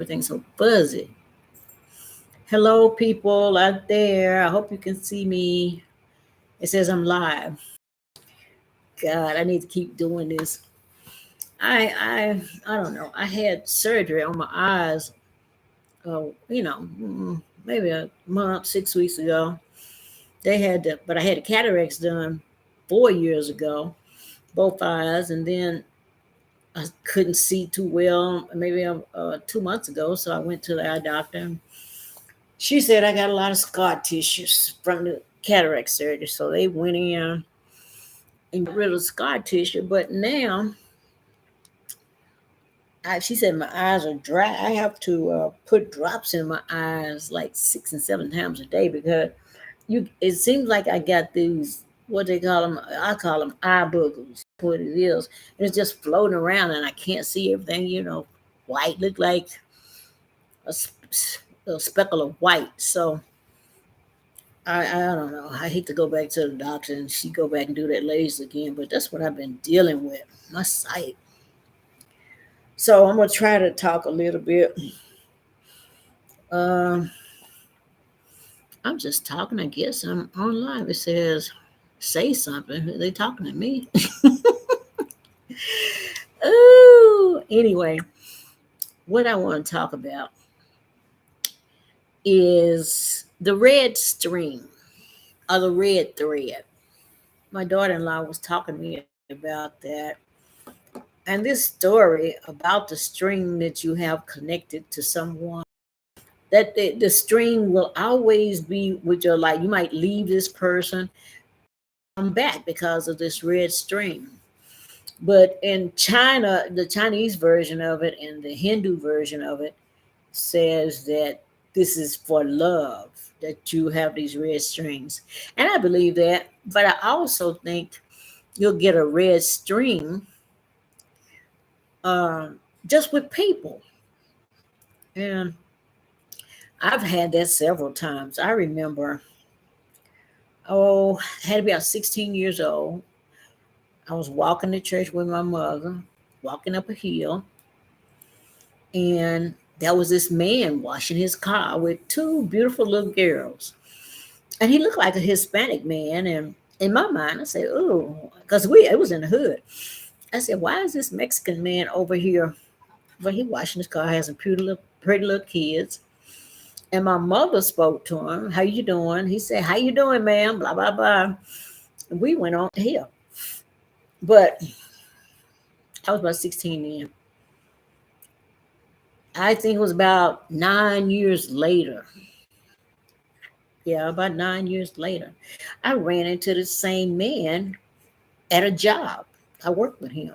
Everything's so fuzzy. Hello, people out there. I hope you can see me. It says I'm live. God, I need to keep doing this. I don't know. I had surgery on my eyes. Maybe a month, 6 weeks ago. But I had the cataracts done 4 years ago, both eyes, and then I couldn't see too well. Maybe 2 months ago, so I went to the eye doctor. She said I got a lot of scar tissues from the cataract surgery, so they went in and got rid of the scar tissue. But now, she said my eyes are dry. I have to put drops in my eyes like 6 and 7 times a day because you. It seems like I got these what they call them. I call them eye boogers. What it is, and it's just floating around, and I can't see everything. White look like a, a speckle of white. So I don't know. I hate to go back to the doctor and she go back and do that laser again, but that's what I've been dealing with. My sight. So I'm gonna try to talk a little bit. Um, I'm just talking. I guess I'm online. It says say something. They talking to me. Oh, anyway, what I want to talk about is the red string or the red thread. My daughter-in-law was talking to me about that. And this story about the string that you have connected to someone, that the string will always be with your life. You might leave this person, come back because of this red string. But in China, the Chinese version of it and the Hindu version of it says that this is for love, that you have these red strings. And I believe that. But I also think you'll get a red string just with people. And I've had that several times. I remember, I had to be about 16 years old. I was walking to church with my mother, walking up a hill, and there was this man washing his car with two beautiful little girls. And he looked like a Hispanic man. And in my mind, I said, oh, because it was in the hood. I said, why is this Mexican man over here? Well, he washing his car, has some pretty little kids. And my mother spoke to him. How you doing? He said, how you doing, ma'am? Blah, blah, blah. And we went on to here. But I was about 16 then. I think it was about 9 years later. Yeah, about 9 years later. I ran into the same man at a job. I worked with him.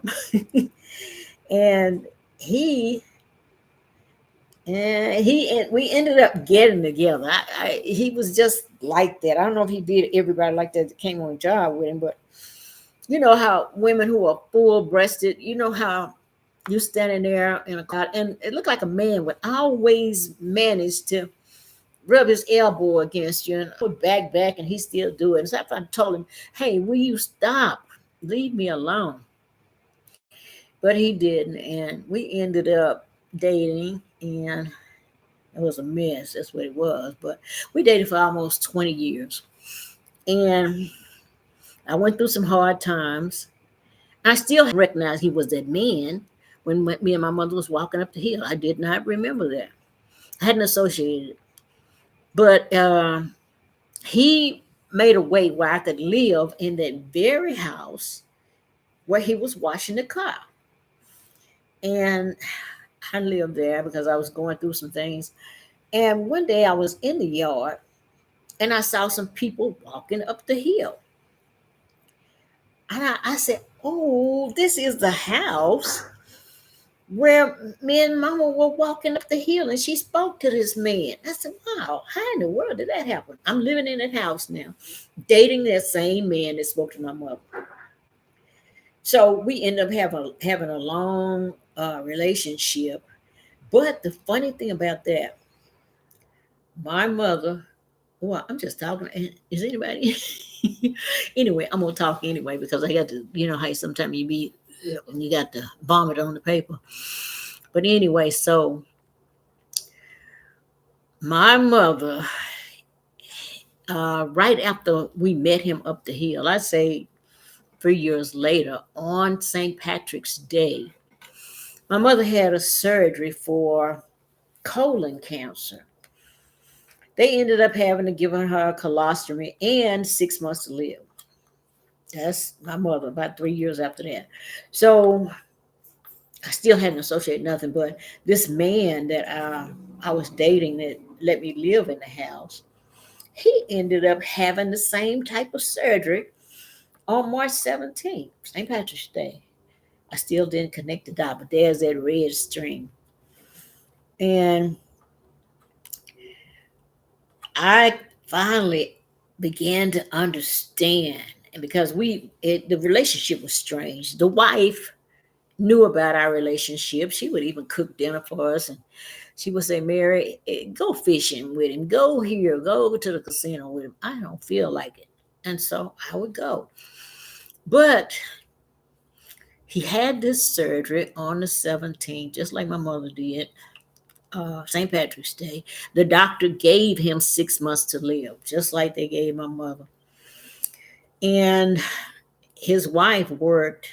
and he and we ended up getting together. He was just like that. I don't know if he did everybody like that came on a job with him, but you know how women who are full breasted, you know how you standing there in a crowd, and it looked like a man would always manage to rub his elbow against you and put back, and he still do it. So I told him, "Hey, will you stop? Leave me alone." But he didn't, and we ended up dating, and it was a mess. That's what it was. But we dated for almost 20 years, and I went through some hard times. I still recognize he was that man when me and my mother was walking up the hill. I did not remember that. I hadn't associated it. But he made a way where I could live in that very house where he was washing the car. And I lived there because I was going through some things. And one day I was in the yard and I saw some people walking up the hill. And I said, oh, this is the house where me and mama were walking up the hill and she spoke to this man. I said, wow, how in the world did that happen? I'm living in that house now, dating that same man that spoke to my mother. So we end up having a long relationship. But the funny thing about that, my mother, well, I'm just talking. Is anybody? Anyway, I'm gonna talk anyway because I got to, you know how sometimes you be when you got to vomit on the paper. But anyway, so My mother, right after we met him up the hill, I say 3 years later, on St. Patrick's Day, my mother had a surgery for colon cancer. They ended up having to give her a colostomy and 6 months to live. That's my mother, about 3 years after that. So I still hadn't associated nothing, but this man that I was dating that let me live in the house, he ended up having the same type of surgery on March 17th, St. Patrick's Day. I still didn't connect the dot, but there's that red string. And I finally began to understand. And because the relationship was strange. The wife knew about our relationship. She would even cook dinner for us, and she would say, "Mary, go fishing with him. Go here. Go to the casino with him." I don't feel like it, and so I would go. But he had this surgery on the 17th, just like my mother did, St. Patrick's Day. The doctor gave him 6 months to live, just like they gave my mother. And his wife worked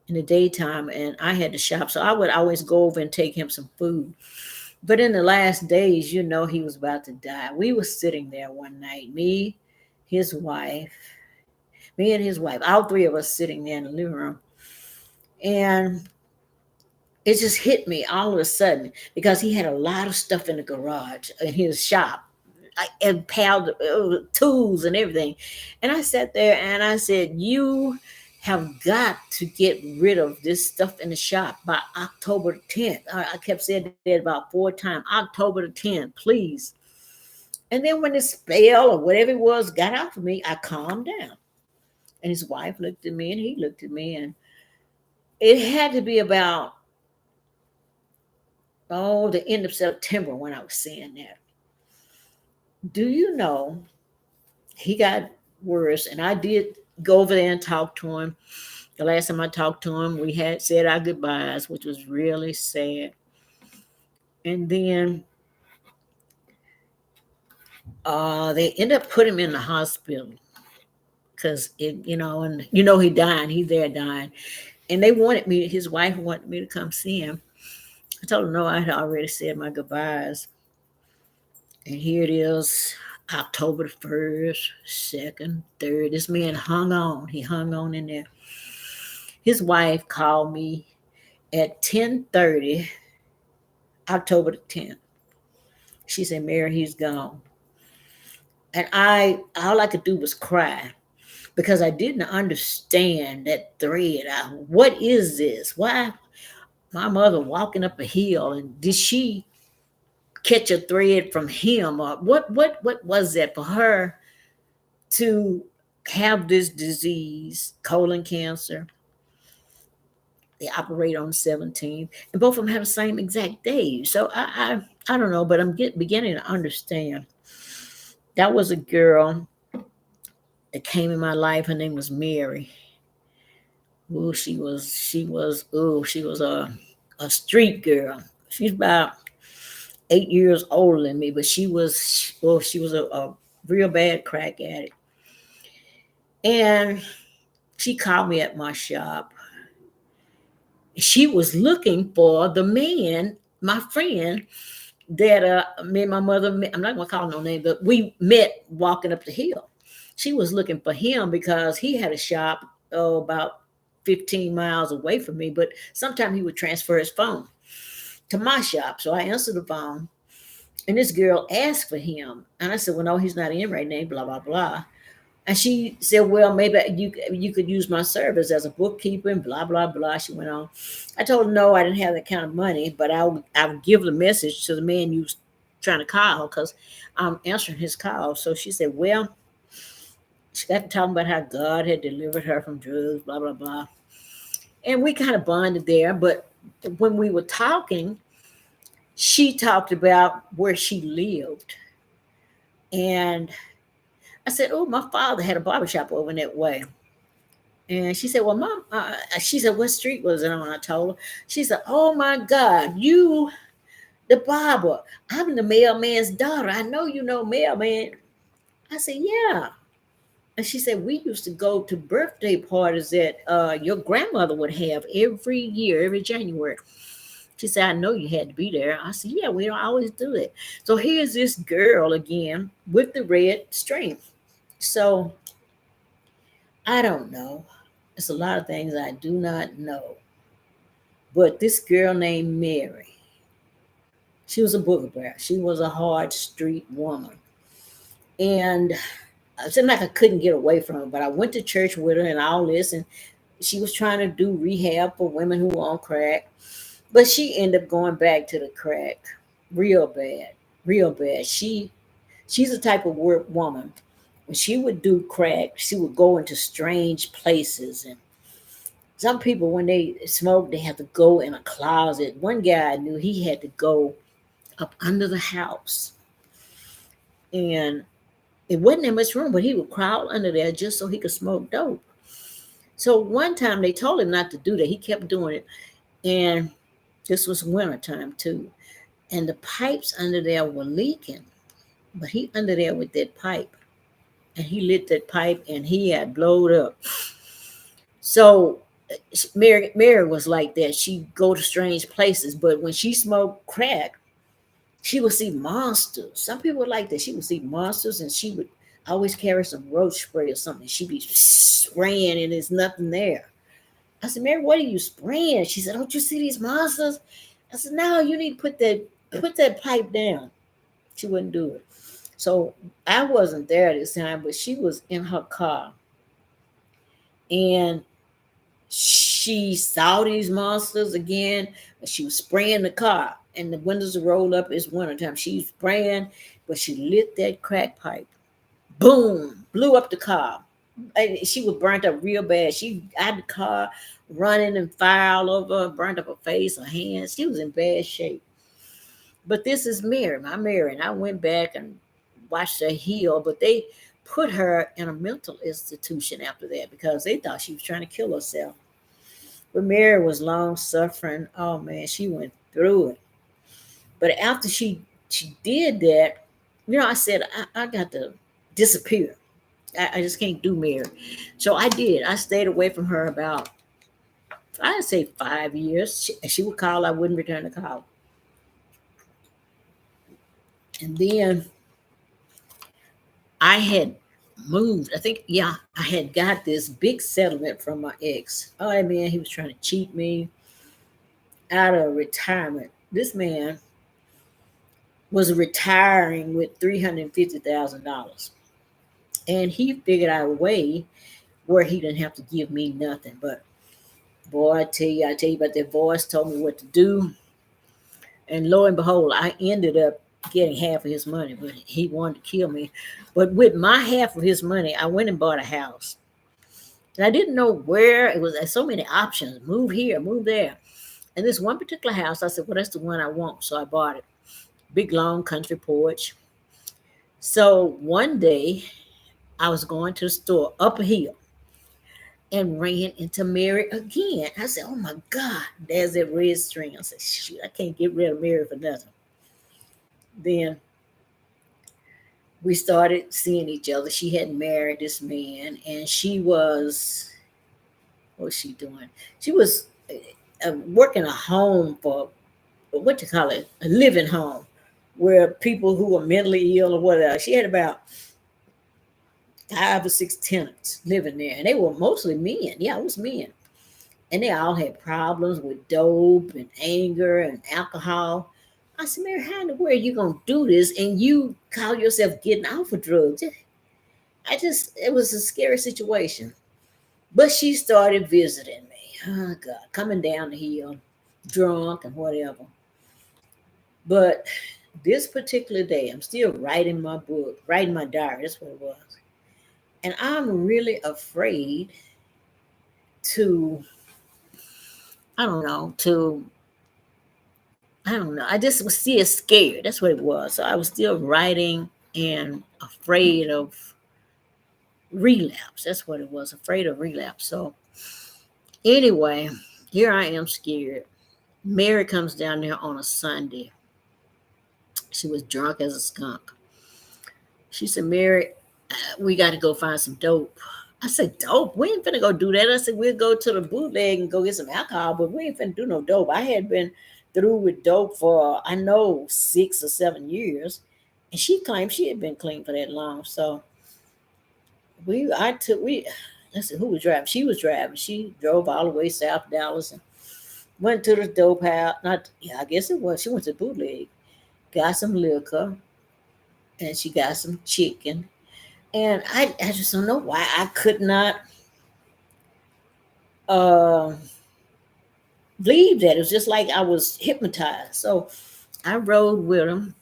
in the daytime, and I had to shop. So I would always go over and take him some food. But in the last days, he was about to die. We were sitting there one night, his wife, me and his wife, all three of us sitting there in the living room. And it just hit me all of a sudden because he had a lot of stuff in the garage in his shop, and piled tools and everything. And I sat there and I said, "You have got to get rid of this stuff in the shop by October the 10th. I kept saying that about 4 times. October the 10th, please. And then when the spell or whatever it was got out of me, I calmed down. And his wife looked at me and he looked at me. And it had to be about, the end of September when I was saying that. Do you know he got worse? And I did go over there and talk to him. The last time I talked to him, we had said our goodbyes, which was really sad. And then they ended up putting him in the hospital because he died. He's there dying. And they wanted me, his wife wanted me to come see him. I told him no, I had already said my goodbyes. And here it is, October the 1st, 2nd, 3rd. This man hung on. He hung on in there. His wife called me at 10:30, October the 10th. She said, "Mary, he's gone." And all I could do was cry because I didn't understand that thread. What is this? Why my mother walking up a hill, and did she catch a thread from him, or what was that for her to have this disease, colon cancer? They operate on the 17th, and both of them have the same exact day. So I don't know, but I'm beginning to understand. That was a girl that came in my life. Her name was Mary. Oh, she was a street girl. She's about 8 years older than me, but she was a real bad crack addict. And she called me at my shop. She was looking for the man, my friend, that me and my mother met. I'm not gonna call no name, but we met walking up the hill. She was looking for him because he had a shop about 15 miles away from me, but sometimes he would transfer his phone to my shop. So I answered the phone, and this girl asked for him. And I said, "Well, no, he's not in right now, blah, blah, blah." And she said, "Well, maybe you could use my service as a bookkeeper," and blah, blah, blah. She went on. I told her no, I didn't have that kind of money, but I would give the message to the man you was trying to call because I'm answering his call. So she said, well, she got to talking about how God had delivered her from drugs, blah, blah, blah. And we kind of bonded there. But when we were talking, she talked about where she lived. And I said, "Oh, my father had a barbershop over in that way." And she said, "Well, Mom," she said, "What street was it on?" I told her. She said, "Oh my God, you The barber, I'm the mailman's daughter. I know you know mailman. I said, yeah. And she said, we used to go to birthday parties that your grandmother would have every year, every January. She said, I know you had to be there. I said, yeah, we don't always do it. So here's this girl again with the red string. So I don't know. It's a lot of things I do not know. But this girl named Mary, she was a booger bear. She was a hard street woman. And it seemed like I couldn't get away from her, but I went to church with her and all this, and she was trying to do rehab for women who were on crack. But she ended up going back to the crack real bad, real bad. She's the type of work woman. When she would do crack, she would go into strange places. And some people, when they smoke, they have to go in a closet. One guy I knew, he had to go up under the house. And it wasn't that much room, but he would crawl under there just so he could smoke dope. So one time they told him not to do that. He kept doing it. And this was wintertime too. And the pipes under there were leaking. But he under there with that pipe. And he lit that pipe and he had blowed up. So Mary was like that. She'd go to strange places, but when she smoked crack, she would see monsters. Some people would like that. She would see monsters and she would always carry some roach spray or something. She'd be spraying and there's nothing there. I said, Mary, what are you spraying? She said, don't you see these monsters? I said, no, you need to put that pipe down. She wouldn't do it. So I wasn't there this time, but she was in her car and she saw these monsters again. She was spraying the car and the windows rolled up. It's wintertime. She's spraying, but she lit that crack pipe. Boom, blew up the car. And she was burnt up real bad. She out the car running and fire all over her, burnt up her face, her hands. She was in bad shape. But this is Mary, my Mary. And I went back and watched her heal, but they put her in a mental institution after that because they thought she was trying to kill herself. But Mary was long suffering. Oh man, she went through it. But after she did that, I said I got to disappear. I just can't do Mary. So I did. I stayed away from her about I'd say 5 years. She would call, I wouldn't return the call. And then I had moved. I think, yeah, I had got this big settlement from my ex. Oh man, he was trying to cheat me out of retirement. This man was retiring with $350,000. And he figured out a way where he didn't have to give me nothing. But boy, I tell you about that voice told me what to do. And lo and behold, I ended up getting half of his money, but he wanted to kill me. But with my half of his money, I went and bought a house. And I didn't know where it was. There's so many options. Move here, move there. And this one particular house, I said, well, that's the one I want. So I bought it. Big long country porch. So one day I was going to the store up a hill and ran into Mary again. I said, oh my God, there's that red string. I said, shoot, I can't get rid of Mary for nothing. Then we started seeing each other. She had married this man, and what was she doing? She was working a home for, what you call it, a living home, where people who were mentally ill or whatever. She had about 5 or 6 tenants living there, and they were mostly men. Yeah, it was men. And they all had problems with dope and anger and alcohol. I said, Mary, how in the world are you gonna do this and you call yourself getting off of drugs? It was a scary situation. But she started visiting me. Oh God, coming down the hill, drunk and whatever. But this particular day, I'm still writing my book, writing my diary. That's what it was. And I'm really afraid to, I don't know, I don't know. I just was still scared. That's what it was. So I was still writing and afraid of relapse. That's what it was, afraid of relapse. So anyway, here I am scared. Mary comes down there on a Sunday. She was drunk as a skunk. She said, Mary, we got to go find some dope. I said, dope? We ain't finna go do that. I said, we'll go to the bootleg and go get some alcohol, but we ain't finna do no dope. I had been through with dope for, I know, 6 or 7 years. And she claimed she had been clean for that long. So let's see, who was driving? She was driving. She drove all the way south Dallas and went to the dope house. Not, yeah, I guess it was. She went to bootleg, got some liquor, and she got some chicken. And I just don't know why I could not uh, leave that. It was just like I was hypnotized. So I rode with him.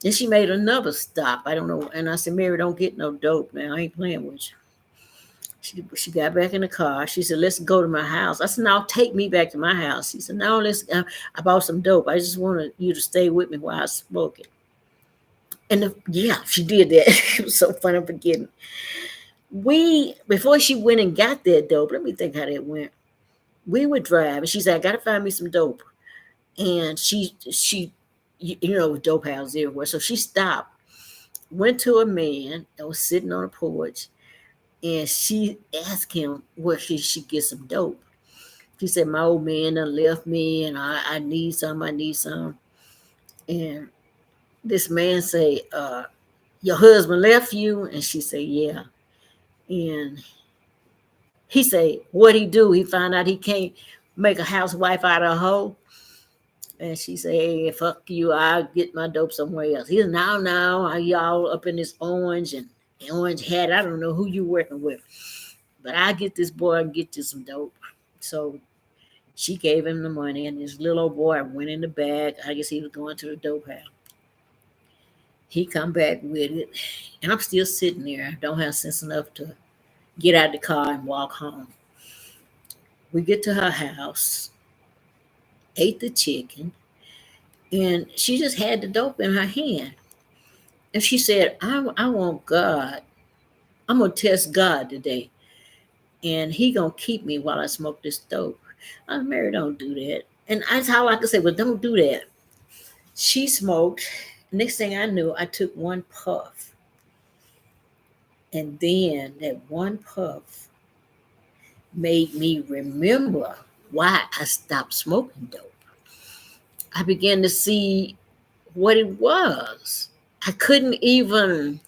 Then she made another stop. I don't know. And I said, Mary, don't get no dope, man. I ain't playing with you. She got back in the car. She said, let's go to my house. I said, no, take me back to my house. She said, no, I bought some dope. I just wanted you to stay with me while I smoke it. And yeah, she did that. It was so funny, I'm forgetting. Before she went and got that dope, let me think how that went. We would drive, and she said, I got to find me some dope. And she, dope houses everywhere. So she stopped, went to a man that was sitting on a porch, and she asked him where she should get some dope. She said, my old man done left me, and I need some. And this man say, your husband left you? And she said, yeah. And he say, what he do? He found out he can't make a housewife out of a hoe. And she said, hey, fuck you, I'll get my dope somewhere else. He said, now, y'all up in this orange and orange hat. I don't know who you working with, but I get this boy and get you some dope. So she gave him the money, and this little old boy went in the bag. I guess he was going to the dope house. He come back with it, and I'm still sitting there. I don't have sense enough to get out of the car and walk home. We get to her house, ate the chicken, and she just had the dope in her hand. And she said, I want God. I'm going to test God today. And he going to keep me while I smoke this dope. I said, Mary, don't do that. And that's how I could say, well, don't do that. She smoked. Next thing I knew, I took one puff. And then that one puff made me remember why I stopped smoking dope. I began to see what it was. I couldn't even,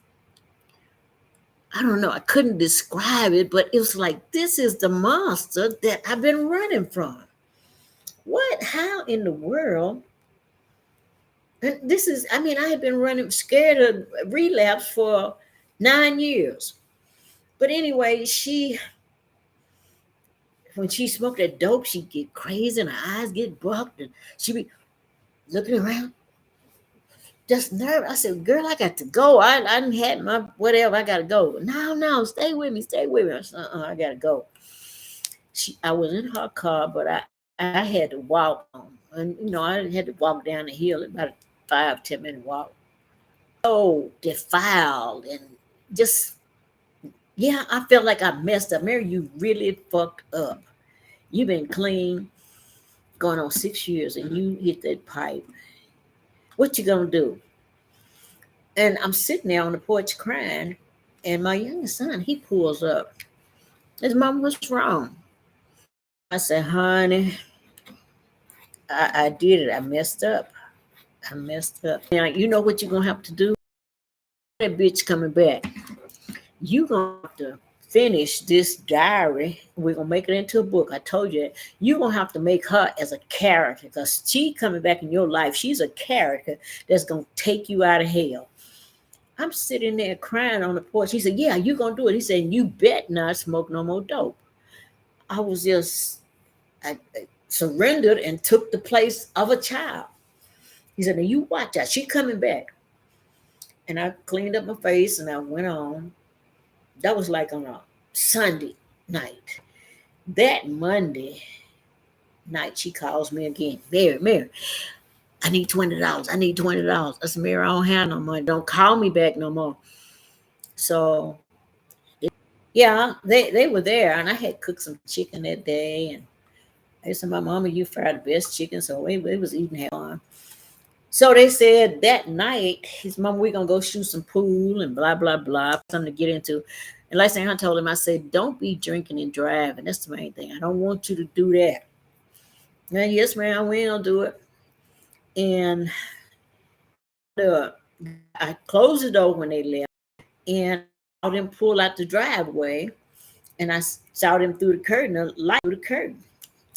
I don't know, I couldn't describe it, but it was like, this is the monster that I've been running from. What? How in the world? And this is, I had been running, scared of relapse for 9 years. But anyway, when she smoked that dope, she'd get crazy and her eyes get bucked and she'd be looking around, just nervous. I said, girl, I got to go. I didn't had my whatever, I got to go. No, stay with me. I said, I got to go. I was in her car, but I had to walk home. And, I had to walk down the hill, about a 5-10 minute walk. So defiled and just, yeah, I felt like I messed up. Mary, you really fucked up. You've been clean going on 6 years and you hit that pipe. What you gonna do? And I'm sitting there on the porch crying, and my youngest son, he pulls up. His mom, what's wrong? I said, honey, I did it. I messed up. Now, you know what you're gonna have to do? That bitch coming back. You gonna have to finish this diary. We're gonna make it into a book. I told you that. You're gonna have to make her as a character, because she coming back in your life. She's a character that's gonna take you out of hell. I'm sitting there crying on the porch. He said, yeah, you gonna do it. He said, you bet not smoke no more dope. I was just, I surrendered and took the place of a child. He said, now you watch out. She coming back. And I cleaned up my face and I went on. That was like on a Sunday night. That Monday night, she calls me again. Mary, I need $20. I said, Mary, I don't have no money. Don't call me back no more. So, yeah, they were there. And I had cooked some chicken that day. And they said, my mama, you fried the best chicken. So it was eating on. So they said that night, his mom, we're gonna go shoot some pool and blah blah blah, something to get into. And last thing I told him, I said, "Don't be drinking and driving. That's the main thing. I don't want you to do that." And yes, ma'am, we ain't gonna do it. And the I closed the door when they left, and I saw them pull out the driveway, and I saw them through the curtain, the light through the curtain.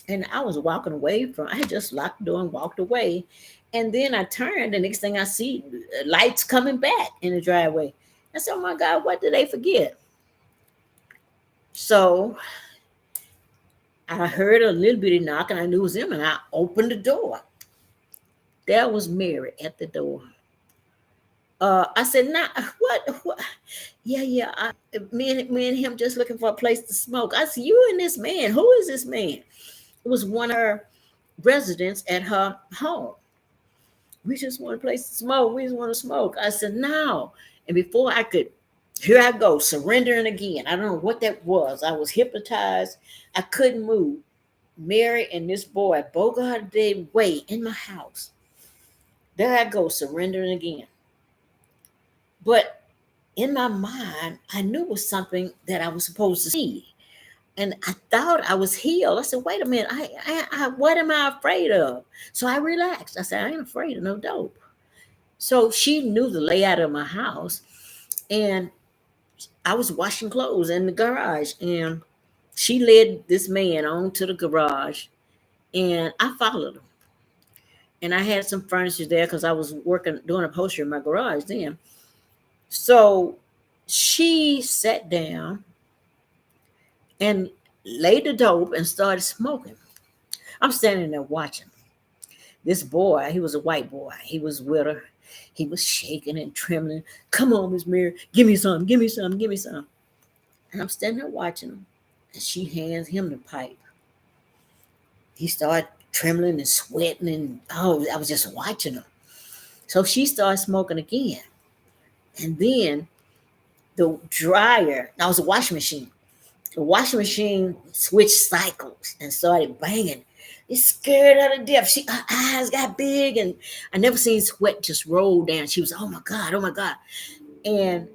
And I was walking away from. I had just locked the door and walked away, and then I turned. The next thing I see, lights coming back in the driveway. I said, "Oh my God, what did they forget?" So I heard a little bitty knock, and I knew it was them, and I opened the door. There was Mary at the door. I said, "Nah, what? Yeah, yeah. Me and him just looking for a place to smoke." I said, "You and this man? Who is this man?" It was one of her residents at her home. "We just want a place to smoke. We just want to smoke." I said, "No." And before I could, here I go, surrendering again. I don't know what that was. I was hypnotized. I couldn't move. Mary and this boy both got their way in my house. There I go, surrendering again. But in my mind, I knew it was something that I was supposed to see. And I thought I was healed. I said, "Wait a minute, what am I afraid of?" So I relaxed. I said, "I ain't afraid of no dope." So she knew the layout of my house, and I was washing clothes in the garage, and she led this man on to the garage, and I followed him. And I had some furniture there because I was working doing upholstery in my garage then. So she sat down and laid the dope and started smoking. I'm standing there watching. This boy, he was a white boy. He was with her. He was shaking and trembling. "Come on, Miss Mary, give me some, give me some, give me some." And I'm standing there watching him. And she hands him the pipe. He started trembling and sweating, and oh, I was just watching him. So she started smoking again. And then the dryer, that was a washing machine. The washing machine switched cycles and started banging. It scared her to death. Her eyes got big, and I never seen sweat just roll down. She was, "Oh my God, oh my God." And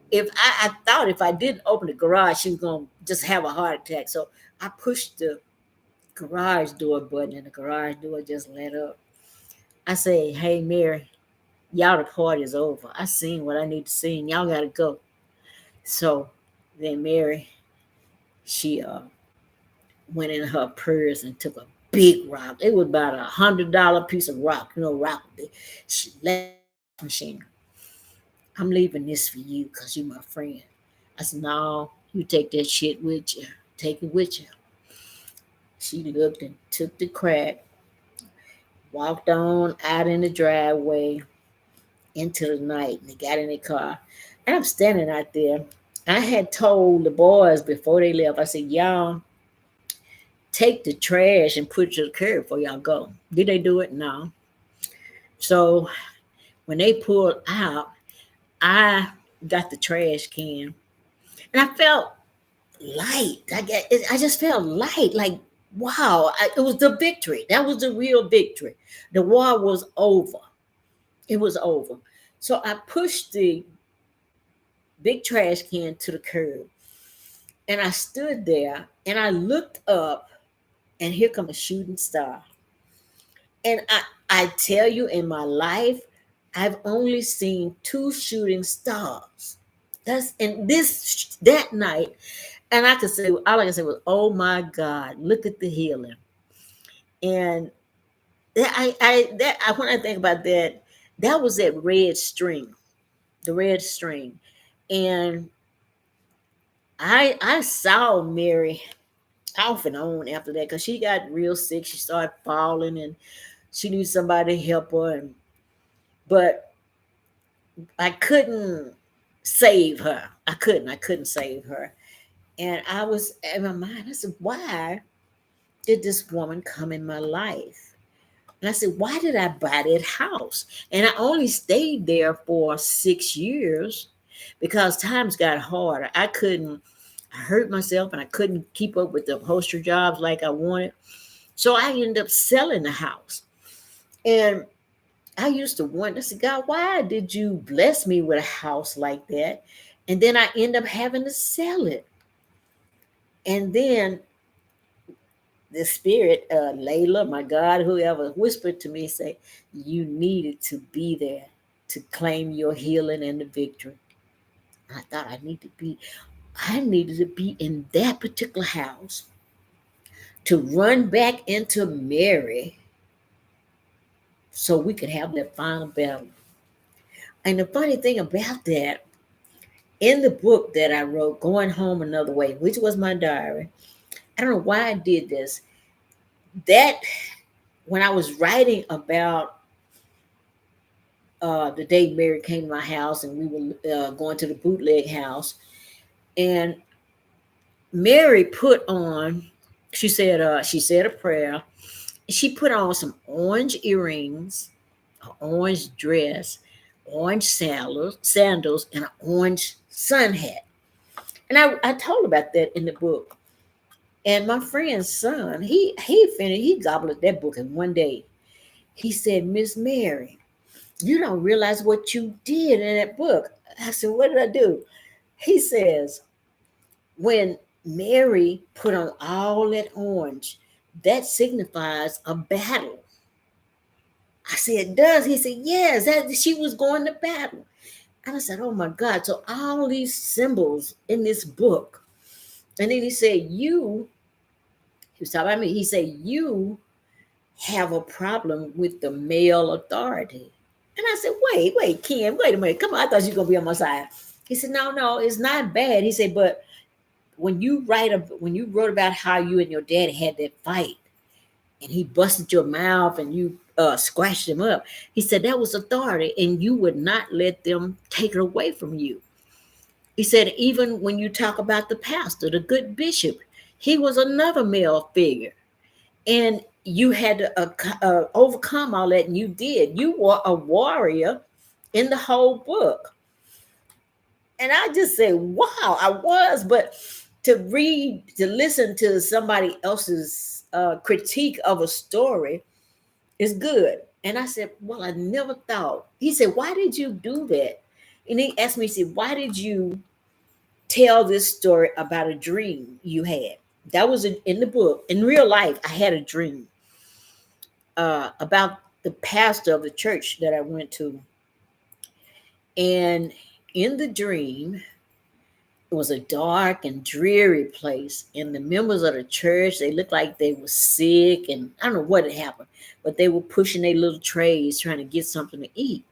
if I thought if I didn't open the garage, she was gonna just have a heart attack. So I pushed the garage door button, and the garage door just let up. I say, "Hey Mary, y'all, the party is over. I seen what I need to see, and y'all gotta go." So then Mary, she went in her purse and took a big rock. It was about $100 piece of rock, rock. She left the machine. "I'm leaving this for you because you're my friend." I said, "No, you take that shit with you. Take it with you." She looked and took the crack, walked on out in the driveway into the night, and they got in the car. And I'm standing out there. I had told the boys before they left, I said, "Y'all take the trash and put it to the curb before y'all go." Did they do it? No. So when they pulled out, I got the trash can, and I felt light. I just felt light, like wow. It was the victory. That was the real victory. The war was over. It was over. So I pushed the big trash can to the curb, and I stood there, and I looked up, and here come a shooting star. And I tell you, in my life, I've only seen two shooting stars. That's and this that night, and I could say all I can say was, "Oh my God, look at the healing." And when I think about that, that was that red string, the red string, and I saw Mary off and on after that because she got real sick. She started falling, and she needed somebody to help her, but I couldn't save her. I couldn't save her. And I was in my mind, I said, "Why did this woman come in my life?" And I said, "Why did I buy that house?" And I only stayed there for 6 years because times got harder. I hurt myself, and I couldn't keep up with the upholstery jobs like I wanted. So I ended up selling the house. And I used to wonder, I said, God, why did you bless me with a house like that? And then I end up having to sell it. And then the spirit, Layla, my God, whoever whispered to me, say, you needed to be there to claim your healing and the victory. I thought I needed to be in that particular house to run back into Mary so we could have that final battle. And the funny thing about that, in the book that I wrote, Going Home Another Way, which was my diary, I don't know why I did this. That when I was writing about the day Mary came to my house and we were going to the bootleg house, and Mary put on, she said a prayer. She put on some orange earrings, an orange dress, orange sandals, and an orange sun hat. And I told about that in the book. And my friend's son, he gobbled that book in one day. He said, Miss Mary, you don't realize what you did in that book. I said, what did I do? He says, when Mary put on all that orange, that signifies a battle. I said, it does. He said, yes, that she was going to battle. And I said, oh my God. So all these symbols in this book. And then he was talking about me. He said, you have a problem with the male authority. And I said, wait, Ken, wait a minute. Come on, I thought you were going to be on my side. He said, no, it's not bad. He said, but when you wrote about how you and your daddy had that fight and he busted your mouth and you scratched him up, he said that was authority and you would not let them take it away from you. He said, even when you talk about the pastor, the good bishop, he was another male figure. And you had to overcome all that, and you did. You were a warrior in the whole book. And I just said, wow, I was. But to listen to somebody else's critique of a story is good. And I said, well, I never thought. He said, why did you do that? And he asked me, he said, why did you tell this story about a dream you had? That was in the book. In real life, I had a dream about the pastor of the church that I went to. And in the dream, it was a dark and dreary place. And the members of the church, they looked like they were sick. And I don't know what had happened, but they were pushing their little trays trying to get something to eat.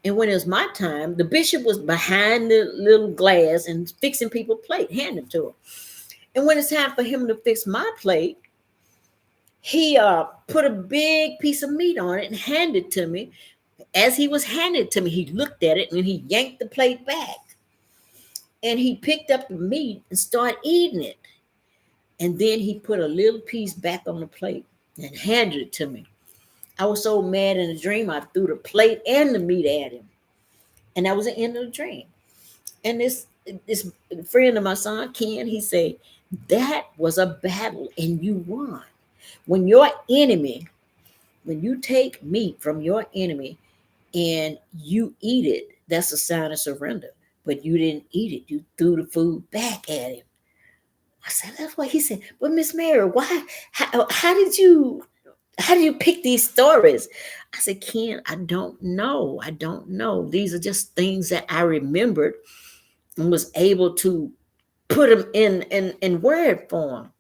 And when it was my time, the bishop was behind the little glass and fixing people's plate, handing it to him. And when it's time for him to fix my plate, he put a big piece of meat on it and handed it to me. As he was handing it to me, he looked at it and he yanked the plate back. And he picked up the meat and started eating it. And then he put a little piece back on the plate and handed it to me. I was so mad in the dream, I threw the plate and the meat at him. And that was the end of the dream. And this friend of my son, Ken, he said, that was a battle and you won. When you take meat from your enemy and you eat it, that's a sign of surrender. But you didn't eat it. You threw the food back at him. I said, that's what he said. But Miss Mary, why? How did you pick these stories? I said, Ken, I don't know. I don't know. These are just things that I remembered and was able to put them in word form.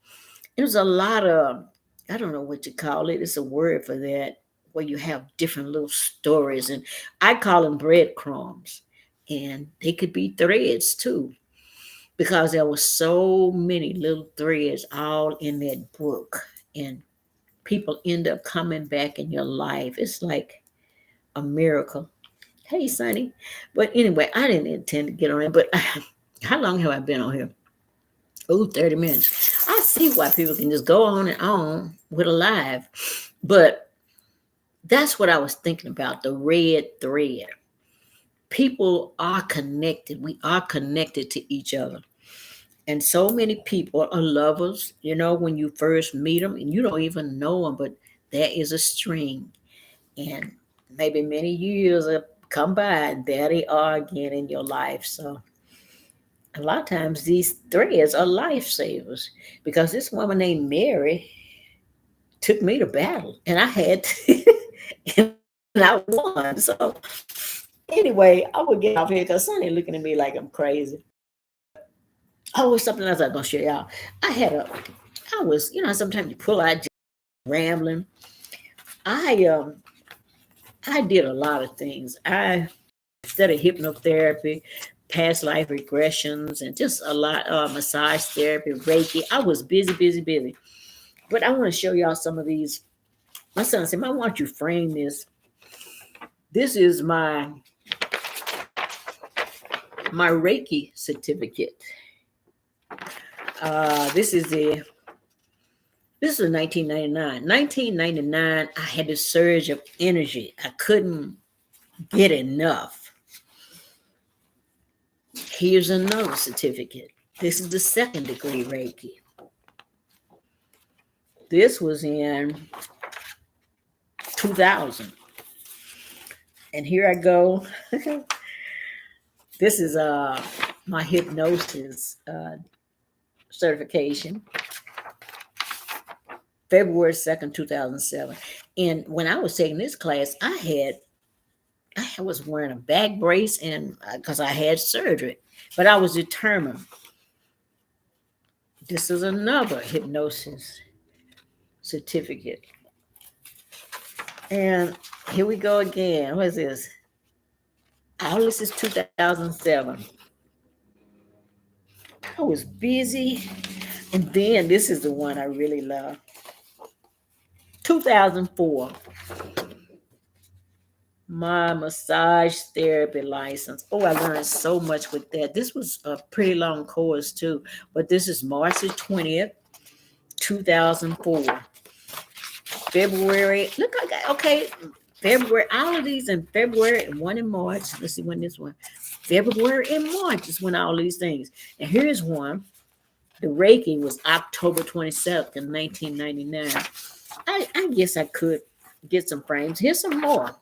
It was a lot of, I don't know what you call it. It's a word for that, where you have different little stories. And I call them breadcrumbs. And they could be threads too, because there were so many little threads all in that book. And people end up coming back in your life. It's like a miracle. Hey, Sonny. But anyway, I didn't intend to get on it. But how long have I been on here? Oh, 30 minutes. I see why people can just go on and on with a live. But that's what I was thinking about, the red thread. People are connected. We are connected to each other. And so many people are lovers, when you first meet them and you don't even know them, but there is a string. And maybe many years have come by, and there they are again in your life. So a lot of times these threads are lifesavers because this woman named Mary took me to battle, and I had and I won. So anyway, I would get off here because Sonny looking at me like I'm crazy. But oh, it's something else I'm gonna share y'all. I had a, I was, sometimes you pull out just rambling. I I did a lot of things. I studied hypnotherapy, past life regressions, and just a lot of massage therapy, Reiki. I was busy, busy, busy. But I want to show y'all some of these. My son said, "Mom, why don't you frame this? This is my Reiki certificate. This is the This was 1999. 1999, I had a surge of energy. I couldn't get enough. Here's another certificate. This is the second degree Reiki. This was in 2000. And here I go. This is my hypnosis certification. February 2nd, 2007. And when I was taking this class, I was wearing a back brace and because I had surgery, but I was determined. This is another hypnosis certificate. And here we go again. What is this? Oh, this is 2007. I was busy. And then this is the one I really love. 2004. My massage therapy license. Oh, I learned so much with that. This was a pretty long course too, but this is March the 20th, 2004. February. Look, I got okay. February. All of these in February and one in March. Let's see when this one. February and March is when all these things. And here's one. The Reiki was October 27th, 1999. I guess I could get some frames. Here's some more.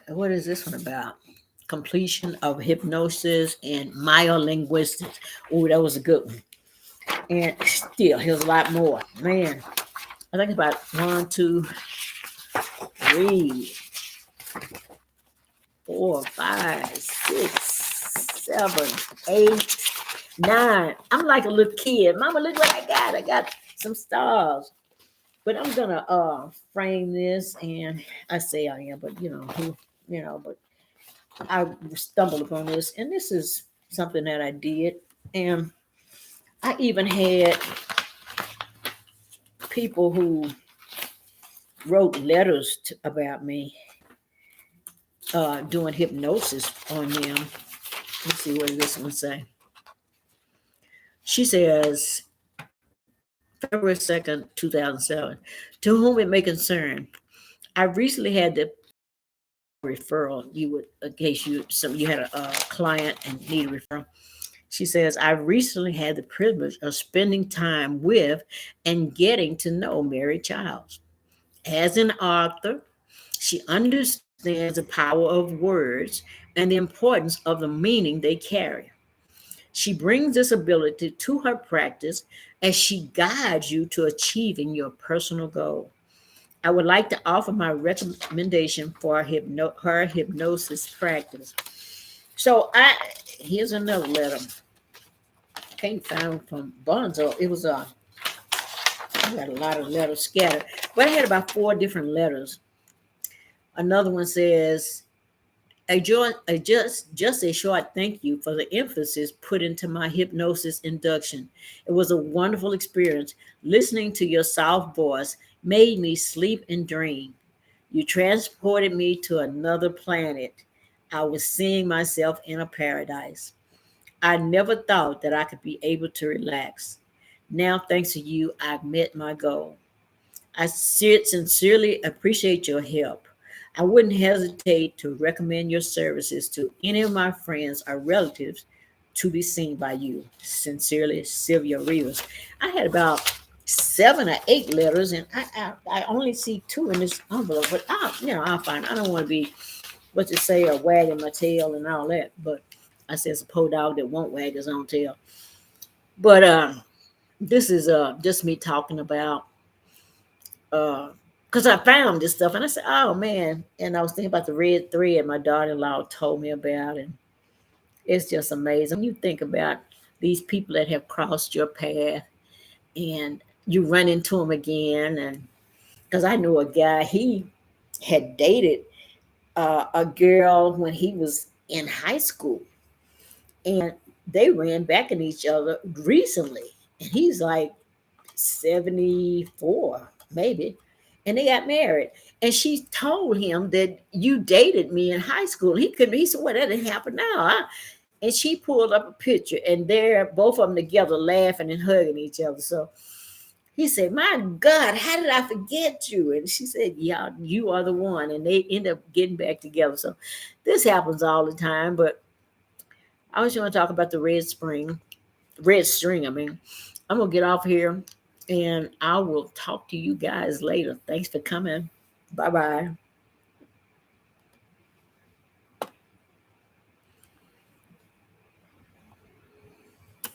What is this one about? Completion of hypnosis and myolinguistics. Oh, that was a good one. And still, here's a lot more. Man, I think about 1, 2, 3, 4, 5, 6, 7, 8, 9. I'm like a little kid. Mama, look what I got. I got some stars. But I'm gonna frame this, and I say I am, but but I stumbled upon this, and this is something that I did, and I even had people who wrote letters about me doing hypnosis on them. Let's see what does this one say. She says, February 2nd, 2007, to whom it may concern, I recently had the referral. You would, in case you had a client and need a referral. She says, I recently had the privilege of spending time with and getting to know Mary Childs. As an author, she understands the power of words and the importance of the meaning they carry. She brings this ability to her practice as she guides you to achieving your personal goal. I would like to offer my recommendation for her hypnosis practice. So here's another letter. Can't find from Bonzo. It was I got a lot of letters scattered, but I had about 4 different letters. Another one says, just a short thank you for the emphasis put into my hypnosis induction. It was a wonderful experience. Listening to your soft voice made me sleep and dream. You transported me to another planet. I was seeing myself in a paradise. I never thought that I could be able to relax. Now, thanks to you, I've met my goal. I sincerely appreciate your help. I wouldn't hesitate to recommend your services to any of my friends or relatives to be seen by you. Sincerely, Sylvia Rivas. I had about 7 or 8 letters, and I only see two in this envelope. But I'll find. I don't want to be what to say or wagging my tail and all that. But I said it's a poor dog that won't wag his own tail. But this is just me talking about because I found this stuff and I said, oh man, and I was thinking about the red thread my daughter-in-law told me about, and it's just amazing when you think about these people that have crossed your path and you run into them again. And because I knew a guy, he had dated a girl when he was in high school, and they ran back at each other recently, and he's like 74 maybe, and they got married. And she told him that you dated me in high school. He couldn't. He said, well, that didn't happen now, huh? And she pulled up a picture, and they're both of them together laughing and hugging each other. So he said, my God, how did I forget you? And she said, yeah, you are the one. And they end up getting back together. So this happens all the time. But I was going to talk about the red string. I mean, I'm going to get off here, and I will talk to you guys later. Thanks for coming. Bye bye.